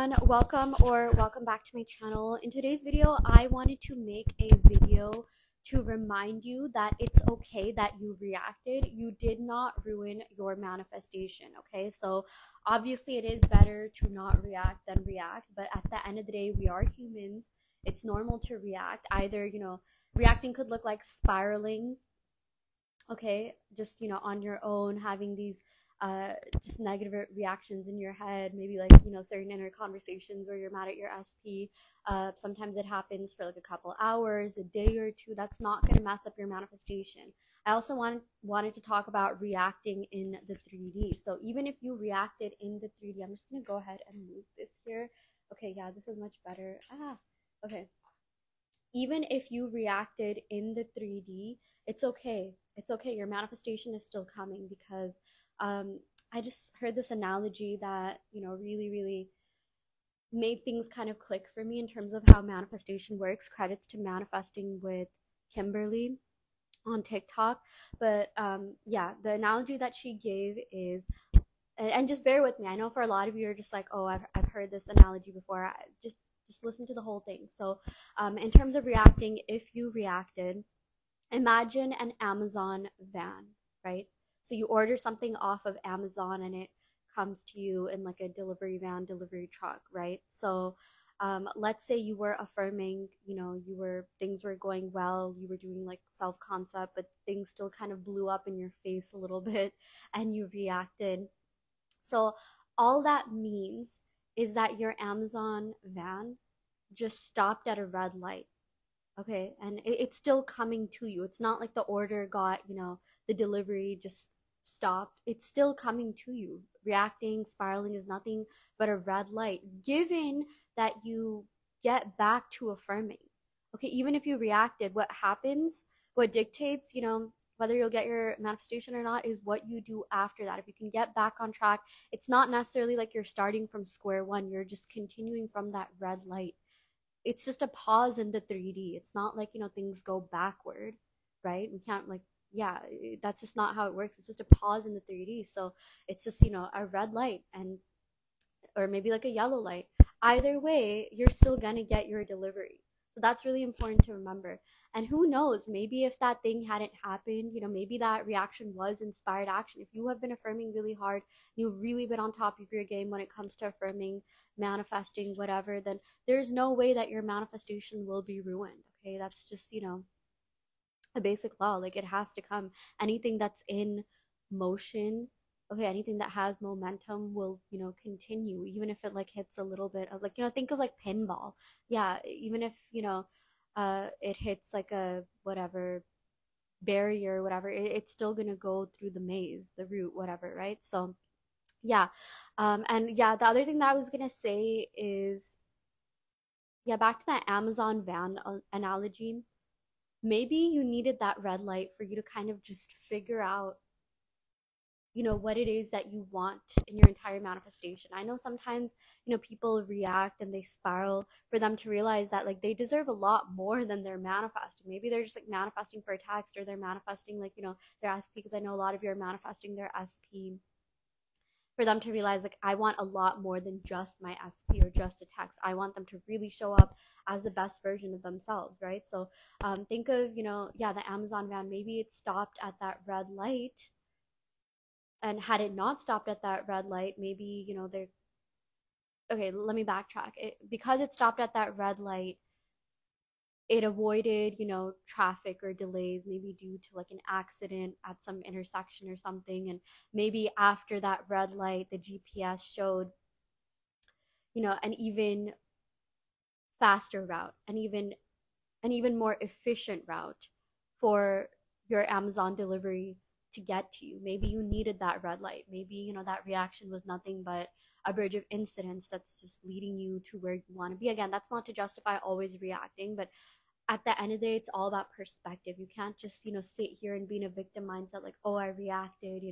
everyone, welcome back to my channel. In today's video, I wanted to make a video to remind you that it's okay that you reacted. You did not ruin your manifestation, okay? So obviously it is better to not react than react, but at the end of the day, we are humans. It's normal to react. Either, reacting could look like spiraling, okay, just on your own, having these just negative reactions in your head, maybe like certain inner conversations where you're mad at your SP. Sometimes it happens for like a couple hours, a day or two. That's not going to mess up your manifestation. I also wanted to talk about reacting in the 3D. So even if you reacted in the 3D, I'm just going to go ahead and move this here. Okay, yeah, this is much better. Okay, even if you reacted in the 3D, it's okay. It's okay. Your manifestation is still coming because I just heard this analogy that, really, really made things kind of click for me in terms of how manifestation works. Credits to Manifesting with Kimberly on TikTok. But yeah, the analogy that she gave is, and just bear with me. I know for a lot of you are just like, oh, I've heard this analogy before. Just listen to the whole thing. So in terms of reacting, if you reacted, imagine an Amazon van, right? So you order something off of Amazon and it comes to you in like a delivery van, delivery truck, right? So let's say you were affirming, things were going well, you were doing like self-concept, but things still kind of blew up in your face a little bit and you reacted. So all that means is that your Amazon van just stopped at a red light. Okay, and it's still coming to you. It's not like the order got, the delivery just stopped. It's still coming to you. Reacting, spiraling is nothing but a red light, given that you get back to affirming. Okay, even if you reacted, what happens, what dictates, whether you'll get your manifestation or not, is what you do after that. If you can get back on track, it's not necessarily like you're starting from square one. You're just continuing from that red light. It's just a pause in the 3D. It's not like, things go backward, right? We can't like, yeah, that's just not how it works. It's just a pause in the 3D. So it's just, a red light and, or maybe like a yellow light. Either way, you're still going to get your delivery. So that's really important to remember. And who knows, maybe if that thing hadn't happened, maybe that reaction was inspired action. If you have been affirming really hard, you've really been on top of your game when it comes to affirming, manifesting, whatever, then there's no way that your manifestation will be ruined. Okay, that's just, a basic law. Like it has to come. Anything that's in motion, okay, anything that has momentum will, continue, even if it like hits a little bit of like, think of like pinball. Yeah, even if, it hits like a whatever barrier, whatever, it's still gonna go through the maze, the route, whatever, right? So yeah. And yeah, the other thing that I was gonna say is, yeah, back to that Amazon van analogy. Maybe you needed that red light for you to kind of just figure out, what it is that you want in your entire manifestation. I know sometimes, people react and they spiral for them to realize that like they deserve a lot more than they're manifesting. Maybe they're just like manifesting for a text, or they're manifesting like, their SP, because I know a lot of you are manifesting their SP, for them to realize like I want a lot more than just my SP or just a text. I want them to really show up as the best version of themselves, right? So think of, yeah, the Amazon van. Maybe it stopped at that red light, and had it not stopped at that red light, maybe, they're okay. Let me backtrack. Because it stopped at that red light, it avoided, traffic or delays, maybe due to like an accident at some intersection or something. And maybe after that red light, the GPS showed, an even faster route, and even more efficient route for your Amazon delivery to get to you. Maybe you needed that red light. Maybe, that reaction was nothing but a bridge of incidents that's just leading you to where you want to be. Again, that's not to justify always reacting, but at the end of the day, it's all about perspective. You can't just, sit here and be in a victim mindset like, oh, I reacted,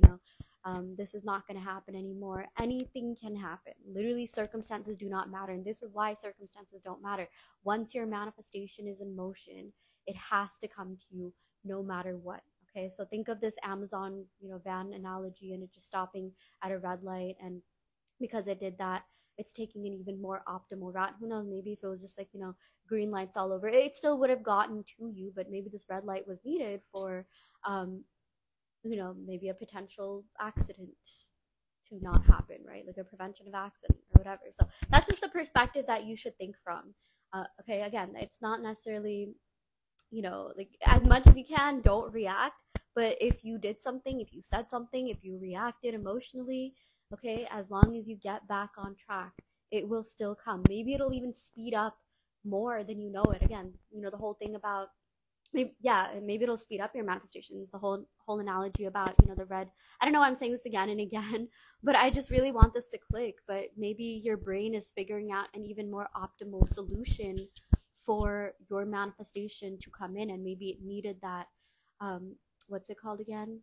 this is not going to happen anymore. Anything can happen. Literally, circumstances do not matter. And this is why circumstances don't matter. Once your manifestation is in motion, it has to come to you no matter what. Okay, so think of this Amazon, van analogy, and it just stopping at a red light. And because it did that, it's taking an even more optimal route. Who knows, maybe if it was just like, green lights all over, it still would have gotten to you, but maybe this red light was needed for um maybe a potential accident to not happen, right? Like a prevention of accident or whatever. So that's just the perspective that you should think from. Okay, again, it's not necessarily, like as much as you can, don't react. But if you did something, if you said something, if you reacted emotionally, okay, as long as you get back on track, it will still come. Maybe it'll even speed up more than you know it. Again, the whole thing about maybe it'll speed up your manifestations. The whole analogy about the red. I don't know why I'm saying this again and again, but I just really want this to click. But maybe your brain is figuring out an even more optimal solution for your manifestation to come in, and maybe it needed that. What's it called again?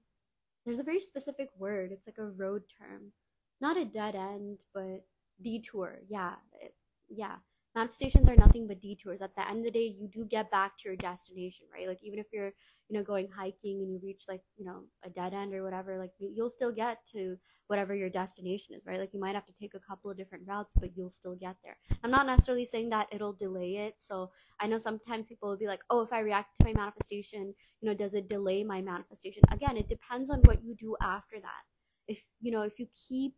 There's a very specific word. It's like a road term, not a dead end, but detour. Yeah. Manifestations are nothing but detours. At the end of the day, you do get back to your destination, right? Like even if you're, going hiking and you reach like, a dead end or whatever, like you'll still get to whatever your destination is, right? Like you might have to take a couple of different routes, but you'll still get there. I'm not necessarily saying that it'll delay it. So I know sometimes people will be like, oh, if I react to my manifestation, does it delay my manifestation? Again, it depends on what you do after that. If you keep,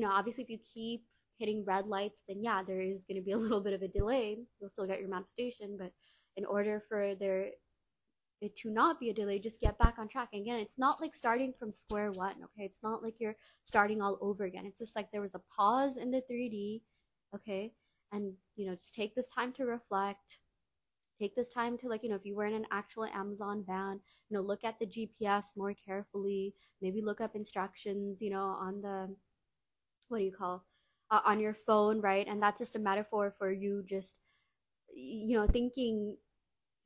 obviously if you keep hitting red lights, then yeah, there is going to be a little bit of a delay. You'll still get your manifestation, but in order for it to not be a delay, just get back on track. And again, it's not like starting from square one, okay? It's not like you're starting all over again. It's just like there was a pause in the 3D, okay? And just take this time to reflect. Take this time to, like, if you were in an actual Amazon van, look at the GPS more carefully. Maybe look up instructions, on the, what do you call, on your phone, right? And that's just a metaphor for you just, thinking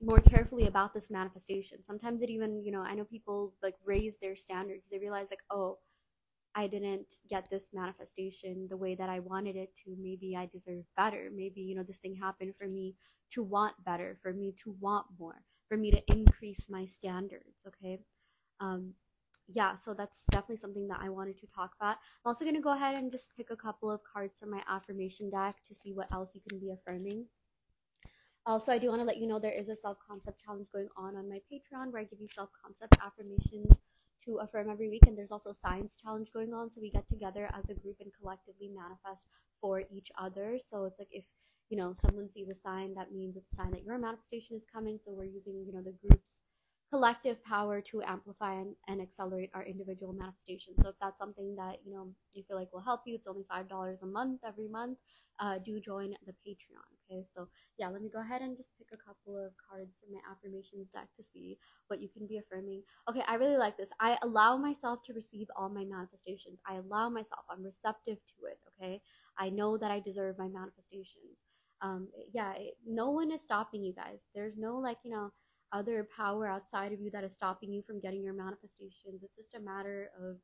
more carefully about this manifestation. Sometimes it even, I know people like raise their standards. They realize like, oh, I didn't get this manifestation the way that I wanted it to. Maybe I deserve better. Maybe, this thing happened for me to want better, for me to want more, for me to increase my standards, okay? Um, yeah, so that's definitely something that I wanted to talk about. I'm also going to go ahead and just pick a couple of cards from my affirmation deck to see what else you can be affirming. Also, I do want to let you know there is a self-concept challenge going on my Patreon where I give you self-concept affirmations to affirm every week. And there's also a science challenge going on. So we get together as a group and collectively manifest for each other. So it's like if, someone sees a sign, that means it's a sign that your manifestation is coming. So we're using, the group's collective power to amplify and accelerate our individual manifestation. So if that's something that you feel like will help you, it's only $5 a month every month. Do join the Patreon. Okay, so yeah, let me go ahead and just pick a couple of cards from my affirmations deck to see what you can be affirming. Okay, I really like this. I allow myself to receive all my manifestations. I allow myself. I'm receptive to it. Okay, I know that I deserve my manifestations. No one is stopping you guys. There's no like other power outside of you that is stopping you from getting your manifestations. It's just a matter of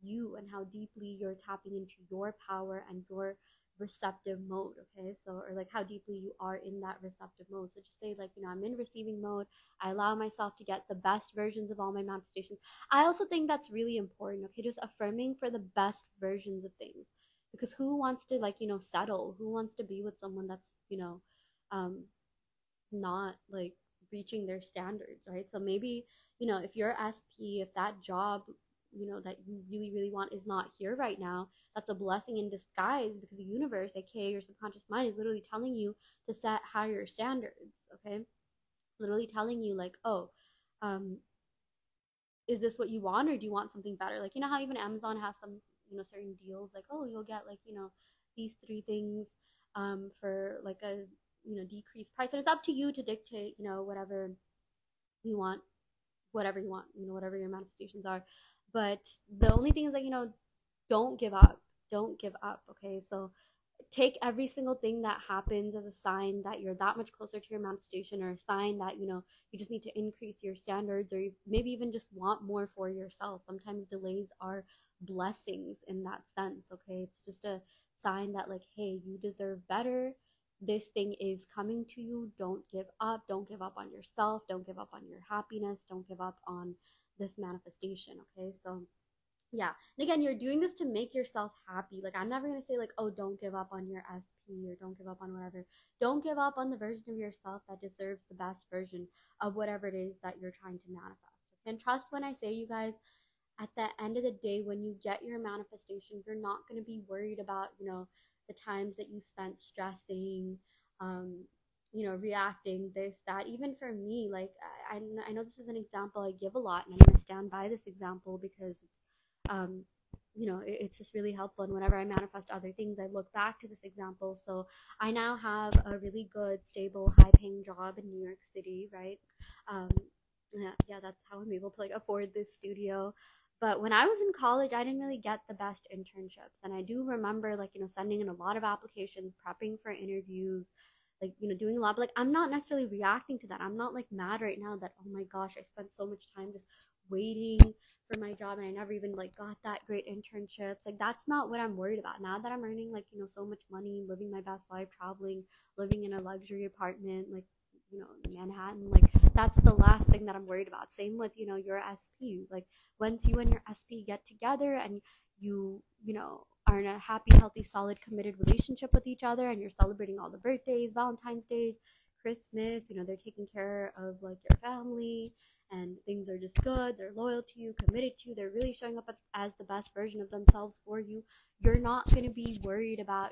you and how deeply you're tapping into your power and your receptive mode. Okay, so, or like how deeply you are in that receptive mode. So just say like, I'm in receiving mode. I allow myself to get the best versions of all my manifestations. I also think that's really important. Okay, just affirming for the best versions of things, because who wants to like settle? Who wants to be with someone that's um not like reaching their standards, right? So maybe if you're SP, if that job that you really really want is not here right now, that's a blessing in disguise, because the universe, aka your subconscious mind, is literally telling you to set higher standards. Okay, literally telling you like, oh, um is this what you want, or do you want something better? Like, how even Amazon has some certain deals, like, oh, you'll get like these three things for like a decreased price, and it's up to you to dictate whatever you want, whatever you want, whatever your manifestations are. But the only thing is like, don't give up. Don't give up. Okay, so take every single thing that happens as a sign that you're that much closer to your manifestation, or a sign that you just need to increase your standards, or maybe even just want more for yourself. Sometimes delays are blessings in that sense. Okay, it's just a sign that like, hey, you deserve better. This thing is coming to you. Don't give up. Don't give up on yourself. Don't give up on your happiness. Don't give up on this manifestation. Okay, so Yeah. And again, you're doing this to make yourself happy. Like, I'm never going to say, like, oh, don't give up on your SP or don't give up on whatever. Don't give up on the version of yourself that deserves the best version of whatever it is that you're trying to manifest. And trust when I say, you guys, at the end of the day, when you get your manifestation, you're not going to be worried about, the times that you spent stressing, um, reacting, this, that. Even for me, like, I know this is an example I give a lot, and I'm going to stand by this example because it's, um, it's just really helpful. And whenever I manifest other things, I look back to this example. So I now have a really good, stable, high paying job in New York City, right? Um, yeah, that's how I'm able to like afford this studio. But when I was in college, I didn't really get the best internships. And I do remember, like, sending in a lot of applications, prepping for interviews, like, doing a lot. But, like, I'm not necessarily reacting to that. I'm not, like, mad right now that, oh my gosh, I spent so much time just waiting for my job and I never even, like, got that great internships. Like, that's not what I'm worried about. Now that I'm earning, like, so much money, living my best life, traveling, living in a luxury apartment, like, Manhattan, like, that's the last thing that I'm worried about. Same with, your SP. Like, once you and your SP get together and are in a happy, healthy, solid, committed relationship with each other and you're celebrating all the birthdays, Valentine's Days, Christmas, they're taking care of like your family and things are just good. They're loyal to you, committed to you. They're really showing up as the best version of themselves for you. You're not going to be worried about,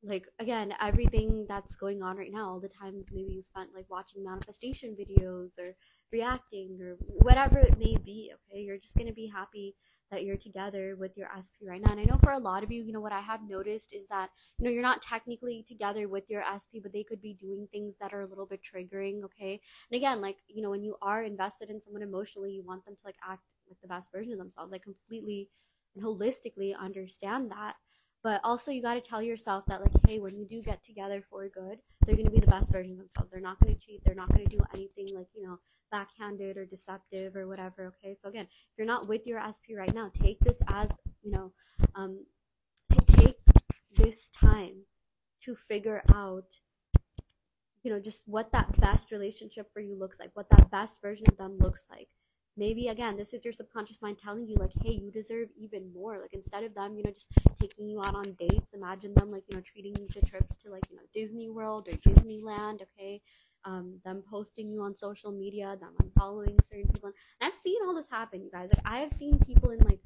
like, again, everything that's going on right now, all the times maybe you spent like watching manifestation videos or reacting or whatever it may be. Okay, you're just going to be happy that you're together with your SP right now. And I know for a lot of you, what I have noticed is that you're not technically together with your SP, but they could be doing things that are a little bit triggering. Okay, and again, like, when you are invested in someone emotionally, you want them to like act like the best version of themselves. Like, completely and holistically understand that. But also, you got to tell yourself that, like, hey, when you do get together for good, they're going to be the best version of themselves. They're not going to cheat. They're not going to do anything like, backhanded or deceptive or whatever. Okay. So, again, if you're not with your SP right now, take this as, um, take this time to figure out, just what that best relationship for you looks like, what that best version of them looks like. Maybe again, this is your subconscious mind telling you, like, hey, you deserve even more. Like, instead of them, just taking you out on dates, imagine them, like, treating you to trips to, like, Disney World or Disneyland. Okay, them posting you on social media, them unfollowing certain people. And I've seen all this happen, you guys. Like, I have seen people in, like,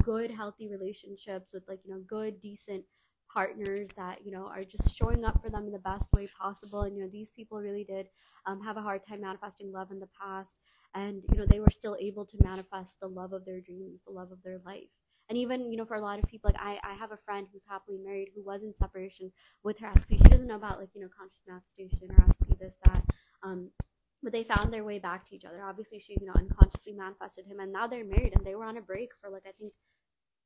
good, healthy relationships with, like, good, decent partners that are just showing up for them in the best way possible. And these people really did have a hard time manifesting love in the past, and they were still able to manifest the love of their dreams, the love of their life. And even for a lot of people, like, I have a friend who's happily married who was in separation with her SP. She doesn't know about, like, conscious manifestation or SP, this, that, but they found their way back to each other. Obviously, she unconsciously manifested him, and now they're married, and they were on a break for, like, I think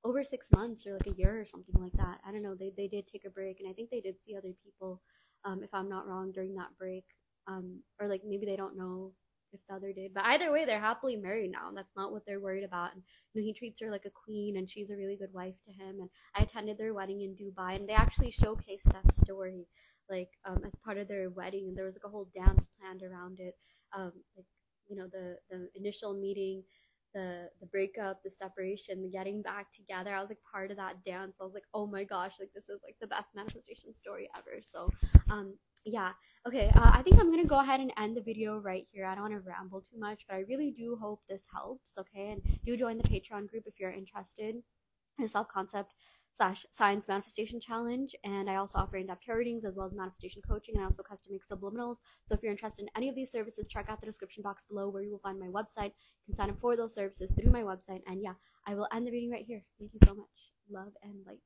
over 6 months or like a year or something like that. I don't know. They did take a break, and I think they did see other people, if I'm not wrong, during that break. Or like maybe they don't know if the other did. But either way, they're happily married now, and that's not what they're worried about. And he treats her like a queen, and she's a really good wife to him. And I attended their wedding in Dubai, and they actually showcased that story, like, as part of their wedding, and there was like a whole dance planned around it. Like, the initial meeting, the breakup, the separation, the getting back together. I was like part of that dance. I was like, oh my gosh, like, this is like the best manifestation story ever. So yeah, okay, I think I'm gonna go ahead and end the video right here. I don't want to ramble too much, but I really do hope this helps. Okay, and do join the Patreon group if you're interested in the Self-Concept / Science Manifestation Challenge. And I also offer in-depth tarot readings as well as manifestation coaching, and I also custom make subliminals. So if you're interested in any of these services, check out the description box below where you will find my website. You can sign up for those services through my website. And yeah, I will end the reading right here. Thank you so much. Love and light.